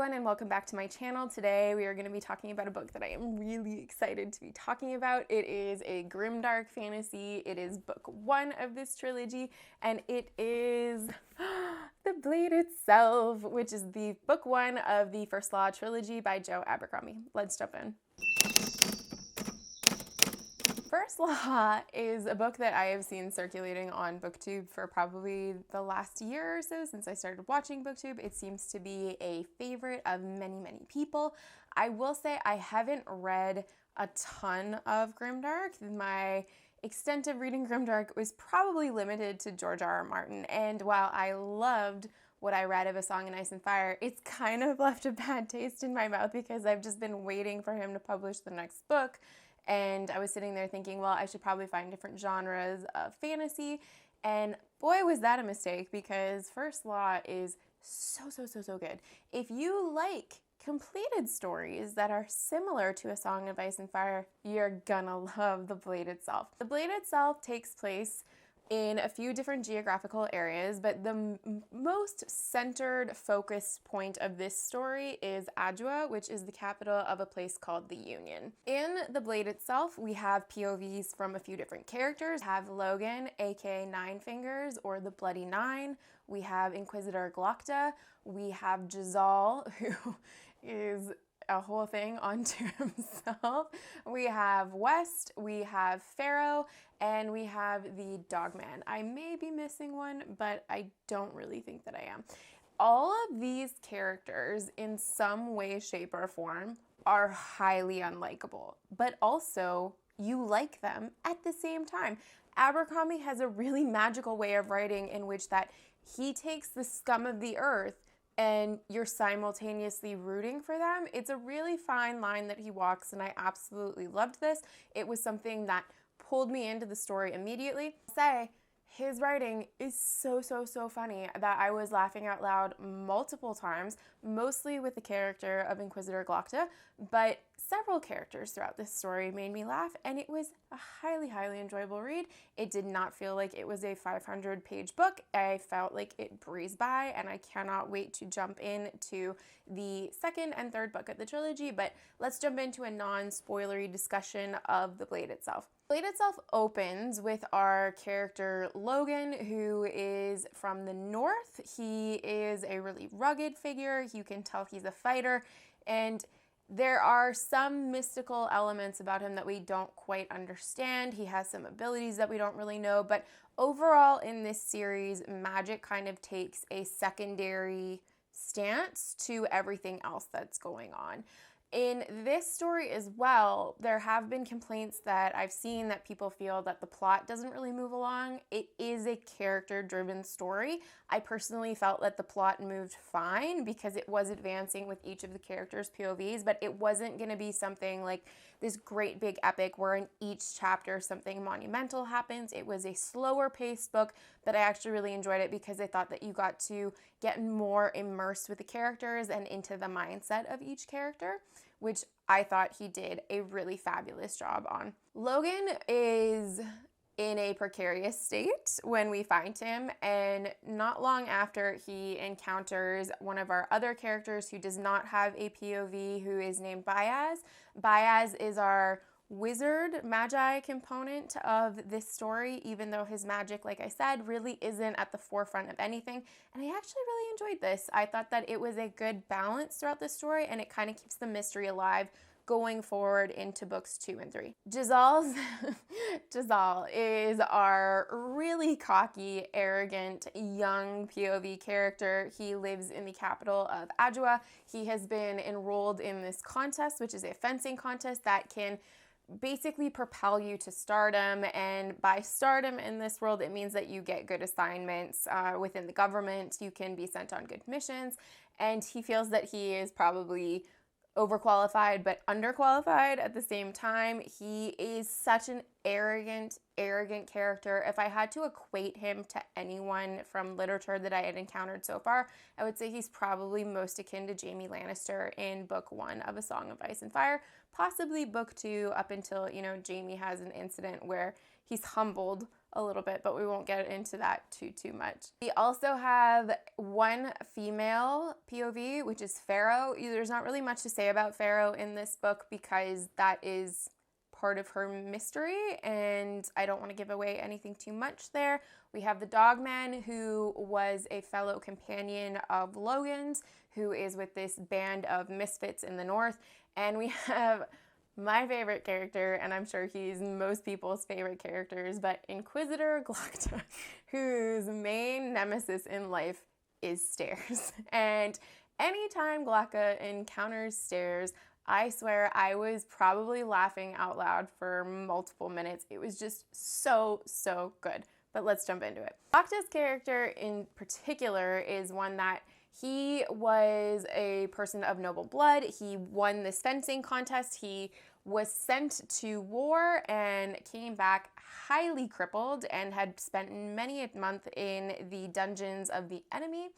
everyone, and welcome back to my channel. Today we are going to be talking about a book that I am really excited to be talking about. It is a Grimdark fantasy. It is book one of this trilogy, and it is The Blade Itself, which is the book one of the First Law Trilogy by Joe Abercrombie. Let's jump in. First Law is a book that I have seen circulating on BookTube for probably the last year or so since I started watching BookTube. It seems to be a favorite of many, many people. I will say I haven't read a ton of Grimdark. My extent of reading Grimdark was probably limited to George R.R. Martin, and while I loved what I read of A Song in Ice and Fire, it's kind of left a bad taste in my mouth because I've just been waiting for him to publish the next book. And I was sitting there thinking, well, I should probably find different genres of fantasy. And boy, was that a mistake, because First Law is so good. If you like completed stories that are similar to A Song of Ice and Fire, you're gonna love The Blade Itself. The Blade Itself takes place in a few different geographical areas, but the most centered focus point of this story is Adwa, which is the capital of a place called the Union. In The Blade Itself, we have POVs from a few different characters. We have Logan, aka Nine Fingers, or the Bloody Nine. We have Inquisitor Glokta. We have Jazal, who is a whole thing unto himself. We have West, we have Pharaoh, and we have the Dogman. I may be missing one, but I don't really think that I am. All of these characters, in some way, shape, or form, are highly unlikable, but also you like them at the same time. Abercrombie has a really magical way of writing in which that he takes the scum of the earth and you're simultaneously rooting for them. It's a really fine line that he walks, and I absolutely loved this. It was something that pulled me into the story immediately. His writing is so funny that I was laughing out loud multiple times, mostly with the character of Inquisitor Glokta, but several characters throughout this story made me laugh, and it was a highly enjoyable read. It did not feel like it was a 500-page book. I felt like it breezed by, and I cannot wait to jump into the second and third book of the trilogy, but let's jump into a non-spoilery discussion of The Blade Itself. Blade Itself opens with our character Logan, who is from the north. He is a really rugged figure. You can tell he's a fighter, and there are some mystical elements about him that we don't quite understand. He has some abilities that we don't really know, but overall in this series, magic kind of takes a secondary stance to everything else that's going on. In this story as well, there have been complaints that I've seen that people feel that the plot doesn't really move along. It is a character-driven story. I personally felt that the plot moved fine because it was advancing with each of the characters' POVs, but it wasn't going to be something like this great big epic where in each chapter something monumental happens. It was a slower paced book, but I actually really enjoyed it because I thought that you got to get more immersed with the characters and into the mindset of each character, which I thought he did a really fabulous job on. Logan is in a precarious state when we find him, and not long after he encounters one of our other characters who does not have a POV, who is named Bayaz. Bayaz is our wizard magi component of this story, even though his magic, like I said, really isn't at the forefront of anything. And I actually really enjoyed this. I thought that it was a good balance throughout the story, and it kind of keeps the mystery alive going forward into books 2 and 3. Jazal is our really cocky, arrogant, young POV character. He lives in the capital of Adwa. He has been enrolled in this contest, which is a fencing contest that can basically propel you to stardom, and by stardom in this world, it means that you get good assignments within the government. You can be sent on good missions, and he feels that he is probably overqualified but underqualified at the same time. He is such an arrogant character. If I had to equate him to anyone from literature that I had encountered so far, I would say he's probably most akin to Jaime Lannister in book 1 of A Song of Ice and Fire, possibly book 2 up until, Jaime has an incident where he's humbled a little bit, but we won't get into that too much. We also have one female POV, which is Pharaoh. There's not really much to say about Pharaoh in this book because that is part of her mystery, and I don't want to give away anything too much there. We have the Dogman, who was a fellow companion of Logan's, who is with this band of misfits in the north. And we have my favorite character, and I'm sure he's most people's favorite characters, but Inquisitor Glocta, whose main nemesis in life is stairs. And anytime Glocta encounters stairs, I swear I was probably laughing out loud for multiple minutes. It was just so good. But let's jump into it. Glocta's character in particular is one that he was a person of noble blood. He won this fencing contest. He was sent to war and came back highly crippled and had spent many a month in the dungeons of the enemy.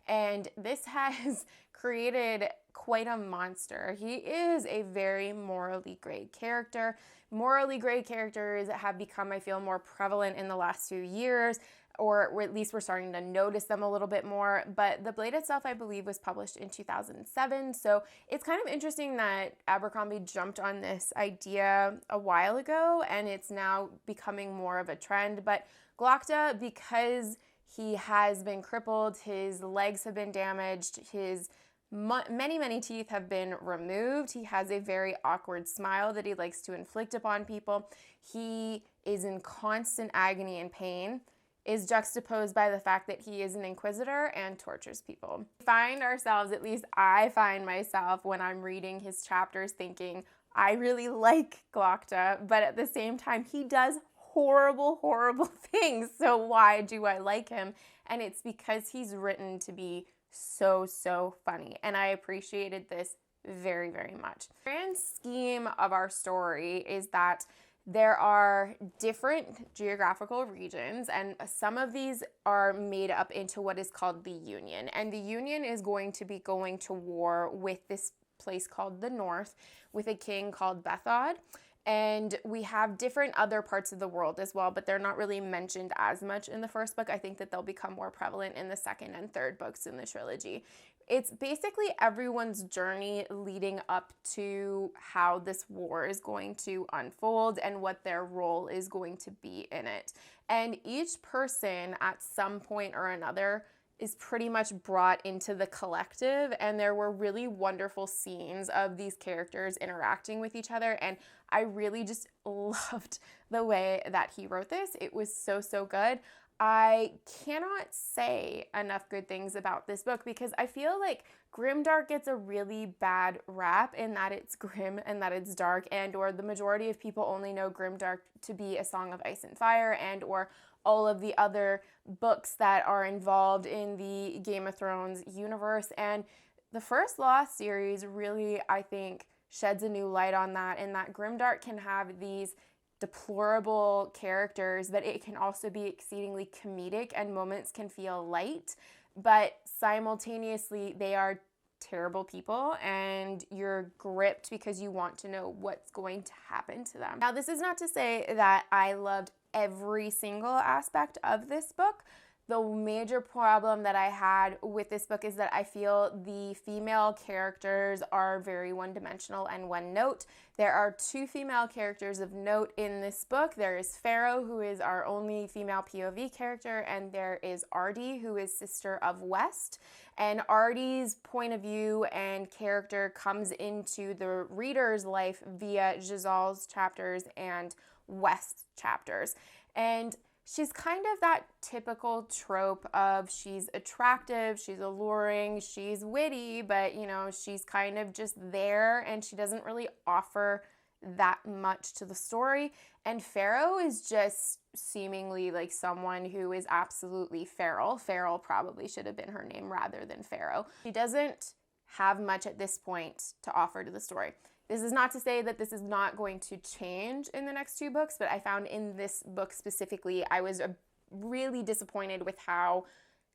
And this has created quite a monster. He is a very morally gray character. Morally gray characters have become, I feel, more prevalent in the last few years, or at least we're starting to notice them a little bit more. But The Blade itself, I believe, was published in 2007. So it's kind of interesting that Abercrombie jumped on this idea a while ago, and it's now becoming more of a trend. But Glocta, because he has been crippled, his legs have been damaged, his many teeth have been removed. He has a very awkward smile that he likes to inflict upon people. He is in constant agony and pain, is juxtaposed by the fact that he is an inquisitor and tortures people. We find ourselves, at least I find myself when I'm reading his chapters thinking, I really like Glocta, but at the same time, he does horrible things. So why do I like him? And it's because he's written to be so funny, and I appreciated this very much. The grand scheme of our story is that there are different geographical regions, and some of these are made up into what is called the Union, and the Union is going to be going to war with this place called the North, with a king called Bethod. And we have different other parts of the world as well, but they're not really mentioned as much in the first book. I think that they'll become more prevalent in the second and third books in the trilogy. It's basically everyone's journey leading up to how this war is going to unfold and what their role is going to be in it. And each person at some point or another is pretty much brought into the collective, and there were really wonderful scenes of these characters interacting with each other, and I really just loved the way that he wrote this. It was so good. I cannot say enough good things about this book because I feel like Grimdark gets a really bad rap in that it's grim and that it's dark, and or the majority of people only know Grimdark to be A Song of Ice and Fire and or all of the other books that are involved in the Game of Thrones universe. And the First Law series really, I think, sheds a new light on that, in that Grimdark can have these deplorable characters, but it can also be exceedingly comedic and moments can feel light, but simultaneously they are terrible people and you're gripped because you want to know what's going to happen to them. Now, this is not to say that I loved every single aspect of this book. The major problem that I had with this book is that I feel the female characters are very one-dimensional and one-note. There are two female characters of note in this book. There is Pharaoh, who is our only female POV character, and there is Ardy, who is sister of West. And Ardy's point of view and character comes into the reader's life via Gisele's chapters and West's chapters. And she's kind of that typical trope of she's attractive, she's alluring, she's witty, but you know, she's kind of just there and she doesn't really offer that much to the story. And Pharaoh is just seemingly like someone who is absolutely feral. Feral probably should have been her name rather than Pharaoh. She doesn't have much at this point to offer to the story. This is not to say that this is not going to change in the next two books, but I found in this book specifically, I was really disappointed with how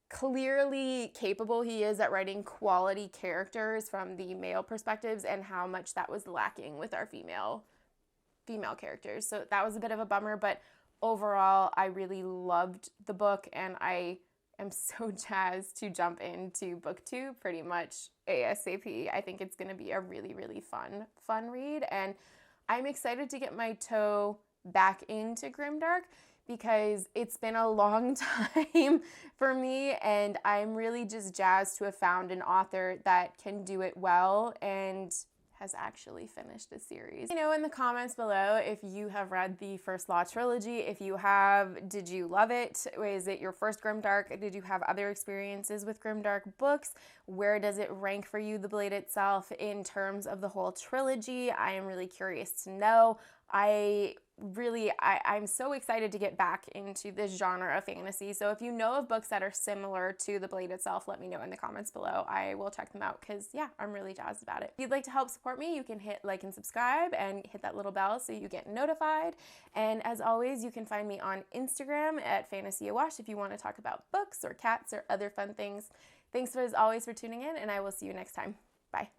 clearly capable he is at writing quality characters from the male perspectives and how much that was lacking with our female characters. So that was a bit of a bummer, but overall, I really loved the book, and I am so jazzed to jump into booktube pretty much ASAP. I think it's going to be a really, really fun read, and I'm excited to get my toe back into Grimdark because it's been a long time for me, and I'm really just jazzed to have found an author that can do it well and has actually finished a series. You know, in the comments below if you have read the First Law Trilogy. If you have, did you love it? Is it your first Grimdark? Did you have other experiences with Grimdark books? Where does it rank for you, The Blade itself, in terms of the whole trilogy? I am really curious to know. I'm so excited to get back into this genre of fantasy. So if you know of books that are similar to The Blade itself, let me know in the comments below. I will check them out because, yeah, I'm really jazzed about it. If you'd like to help support me, you can hit like and subscribe and hit that little bell so you get notified. And as always, you can find me on Instagram at FantasyAwash if you want to talk about books or cats or other fun things. Thanks as always for tuning in, and I will see you next time. Bye.